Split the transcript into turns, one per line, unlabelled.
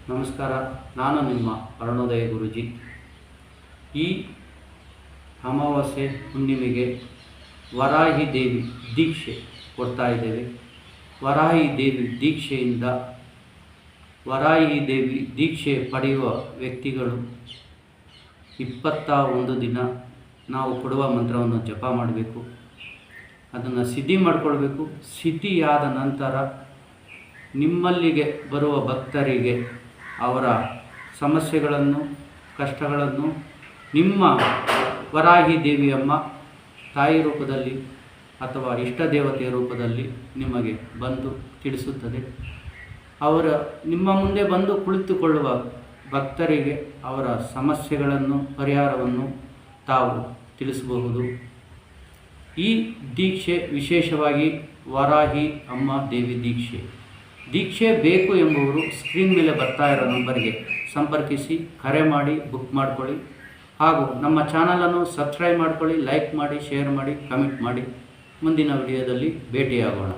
ನಮಸ್ಕಾರ, ನಾನು ನಿಮ್ಮ ಅರುಣೋದಯ ಗುರೂಜಿ. ಈ ಅಮಾವಾಸ್ಯೆ ಹುಣ್ಣಿಮೆಗೆ ವರಾಹಿ ದೇವಿ ದೀಕ್ಷೆ ಕೊಡ್ತಾ ಇದ್ದೇವೆ. ವರಾಹಿ ದೇವಿ ದೀಕ್ಷೆಯಿಂದ ವರಾಹಿ ದೇವಿ ದೀಕ್ಷೆ ಪಡೆಯುವ ವ್ಯಕ್ತಿಗಳು 21 ದಿನ ನಾವು ಕೊಡುವ ಮಂತ್ರವನ್ನು ಜಪ ಮಾಡಬೇಕು. ಅದನ್ನು ಸಿದ್ಧಿ ಮಾಡಿಕೊಳ್ಬೇಕು. ಸಿದ್ಧಿಯಾದ ನಂತರ ನಿಮ್ಮಲ್ಲಿಗೆ ಬರುವ ಭಕ್ತರಿಗೆ ಅವರ ಸಮಸ್ಯೆಗಳನ್ನು, ಕಷ್ಟಗಳನ್ನು ನಿಮ್ಮ ವರಾಹಿ ದೇವಿಯಮ್ಮ ತಾಯಿ ರೂಪದಲ್ಲಿ ಅಥವಾ ಇಷ್ಟ ದೇವತೆಯ ರೂಪದಲ್ಲಿ ನಿಮಗೆ ಬಂದು ತಿಳಿಸುತ್ತದೆ. ನಿಮ್ಮ ಮುಂದೆ ಬಂದು ಕುಳಿತುಕೊಳ್ಳುವ ಭಕ್ತರಿಗೆ ಅವರ ಸಮಸ್ಯೆಗಳನ್ನು, ಪರಿಹಾರವನ್ನು ತಾವು ತಿಳಿಸಬಹುದು. ಈ ದೀಕ್ಷೆ ವಿಶೇಷವಾಗಿ ವರಾಹಿ ಅಮ್ಮ ದೇವಿ ದೀಕ್ಷೆ ಬೇಕು ಎಂಬುವರು ಸ್ಕ್ರೀನ್ ಮೇಲೆ ಬರ್ತಾ ಇರೋ ನಂಬರ್ಗೆ ಸಂಪರ್ಕಿಸಿ, ಕರೆ ಮಾಡಿ ಬುಕ್ ಮಾಡಿಕೊಳ್ಳಿ. ಹಾಗೂ ನಮ್ಮ ಚಾನಲನ್ನು ಸಬ್ಸ್ಕ್ರೈಬ್ ಮಾಡಿಕೊಳ್ಳಿ, ಲೈಕ್ ಮಾಡಿ, ಶೇರ್ ಮಾಡಿ, ಕಮೆಂಟ್ ಮಾಡಿ. ಮುಂದಿನ ವಿಡಿಯೋದಲ್ಲಿ ಭೇಟಿಯಾಗೋಣ.